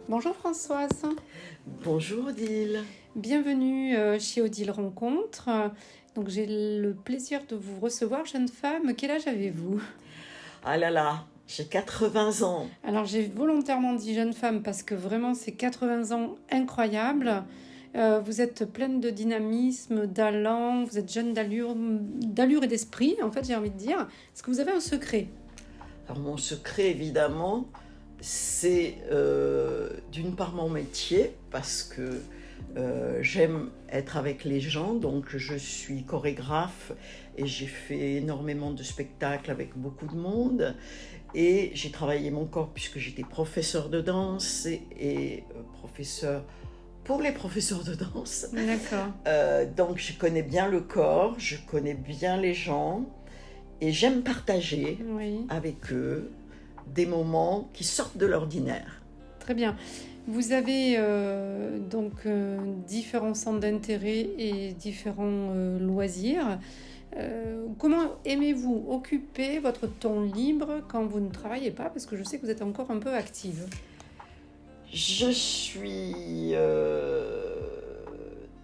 Bonjour Françoise, Bonjour Odile. bienvenue chez Odile Rencontre. Donc j'ai le plaisir de vous recevoir, jeune femme. Quel âge avez-vous? Ah là là, j'ai 80 ans. Alors j'ai volontairement dit jeune femme parce que vraiment c'est 80 ans incroyables. Vous êtes pleine de dynamisme, d'allant, vous êtes jeune d'allure et d'esprit, en fait j'ai envie de dire. Est-ce que vous avez un secret? Alors mon secret évidemment, c'est d'une part mon métier parce que j'aime être avec les gens, donc je suis chorégraphe et j'ai fait énormément de spectacles avec beaucoup de monde et j'ai travaillé mon corps puisque j'étais professeur de danse et professeur pour les professeurs de danse. D'accord. Donc je connais bien le corps, je connais bien les gens et j'aime partager Oui, avec eux des moments qui sortent de l'ordinaire. très bien. Vous avez différents centres d'intérêt et différents loisirs. Comment aimez-vous occuper votre temps libre quand vous ne travaillez pas? Parce que je sais que vous êtes encore un peu active. Je suis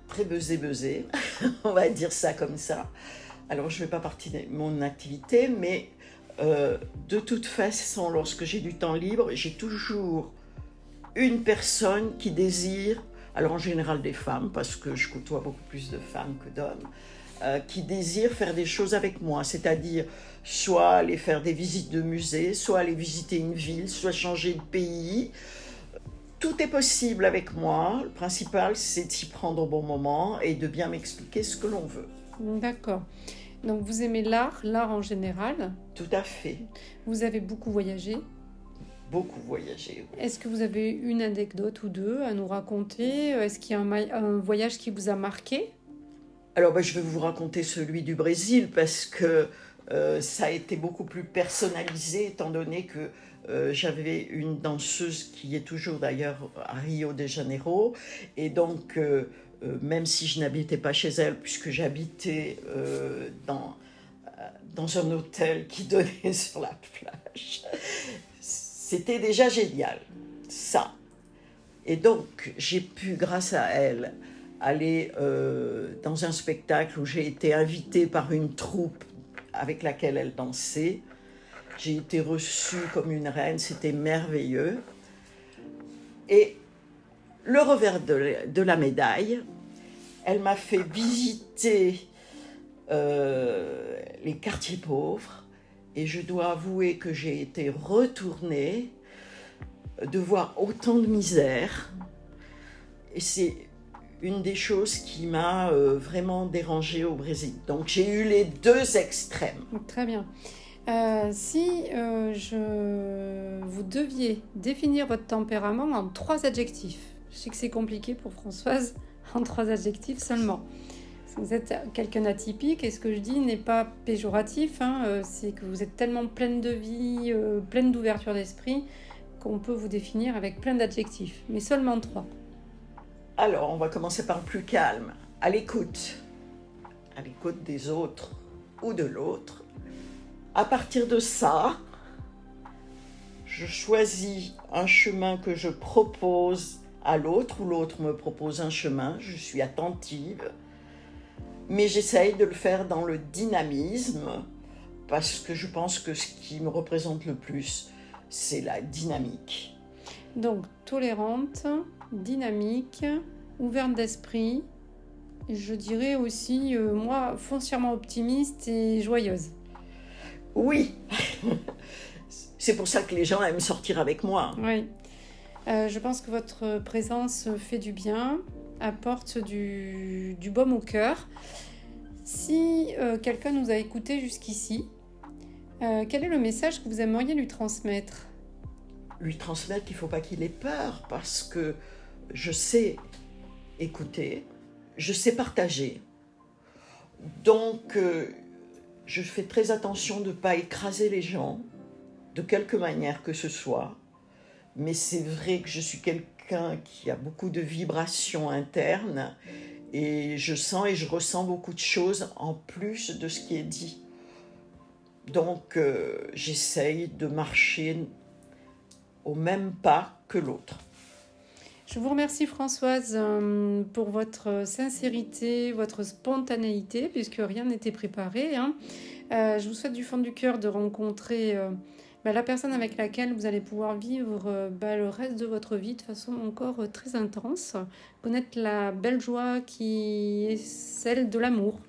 très buzzée, on va dire ça comme ça. Alors je ne vais pas partir de mon activité, mais de toute façon, lorsque j'ai du temps libre, j'ai toujours une personne qui désire, alors en général des femmes, parce que je côtoie beaucoup plus de femmes que d'hommes, qui désirent faire des choses avec moi, c'est-à-dire soit aller faire des visites de musées, soit aller visiter une ville, soit changer de pays. Tout est possible avec moi. Le principal, c'est de s'y prendre au bon moment et de bien m'expliquer ce que l'on veut. D'accord. Donc vous aimez l'art en général. Tout à fait. Vous avez beaucoup voyagé. Beaucoup voyagé. Est-ce que vous avez une anecdote ou deux à nous raconter? Est-ce qu'il y a un voyage qui vous a marqué? Alors, je vais vous raconter celui du Brésil parce que ça a été beaucoup plus personnalisé étant donné que j'avais une danseuse qui est toujours d'ailleurs à Rio de Janeiro. Et donc, même si je n'habitais pas chez elle, puisque j'habitais dans un hôtel qui donnait sur la plage, c'était déjà génial, ça. Et donc, j'ai pu, grâce à elle, aller dans un spectacle où j'ai été invitée par une troupe avec laquelle elle dansait. J'ai été reçue comme une reine, c'était merveilleux. Et le revers de la médaille, elle m'a fait visiter les quartiers pauvres et je dois avouer que j'ai été retournée de voir autant de misère. Et c'est une des choses qui m'a vraiment dérangée au Brésil. Donc j'ai eu les deux extrêmes. Très bien. Si vous deviez définir votre tempérament en 3 adjectifs, je sais que c'est compliqué pour Françoise, en 3 adjectifs seulement. Vous êtes quelqu'un d'atypique et ce que je dis n'est pas péjoratif, hein, c'est que vous êtes tellement pleine de vie, pleine d'ouverture d'esprit qu'on peut vous définir avec plein d'adjectifs, mais seulement 3. Alors on va commencer par le plus calme. À l'écoute des autres ou de l'autre. À partir de ça, je choisis un chemin que je propose à l'autre ou l'autre me propose un chemin. Je suis attentive, mais j'essaye de le faire dans le dynamisme parce que je pense que ce qui me représente le plus, c'est la dynamique. Donc, tolérante, dynamique, ouverte d'esprit, je dirais aussi, moi, foncièrement optimiste et joyeuse. Oui, c'est pour ça que les gens aiment sortir avec moi. Oui. Je pense que votre présence fait du bien, apporte du baume au cœur. Si quelqu'un nous a écoutés jusqu'ici, quel est le message que vous aimeriez lui transmettre? Lui transmettre qu'il ne faut pas qu'il ait peur parce que je sais écouter, je sais partager. Donc, je fais très attention de ne pas écraser les gens, de quelque manière que ce soit. Mais c'est vrai que je suis quelqu'un qui a beaucoup de vibrations internes et je sens et je ressens beaucoup de choses en plus de ce qui est dit. Donc, j'essaye de marcher au même pas que l'autre. Je vous remercie Françoise pour votre sincérité, votre spontanéité, puisque rien n'était préparé. Hein. Je vous souhaite du fond du cœur de rencontrer la personne avec laquelle vous allez pouvoir vivre le reste de votre vie de façon encore très intense, connaître la belle joie qui est celle de l'amour.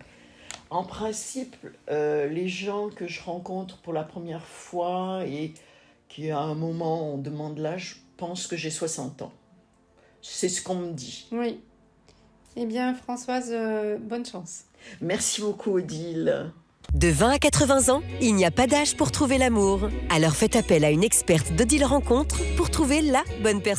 En principe, les gens que je rencontre pour la première fois et qui à un moment on demande l'âge, pensent que j'ai 60 ans. C'est ce qu'on me dit. Oui. Eh bien, Françoise, bonne chance. Merci beaucoup, Odile. De 20 à 80 ans, il n'y a pas d'âge pour trouver l'amour. Alors faites appel à une experte d'Odile Rencontre pour trouver la bonne personne.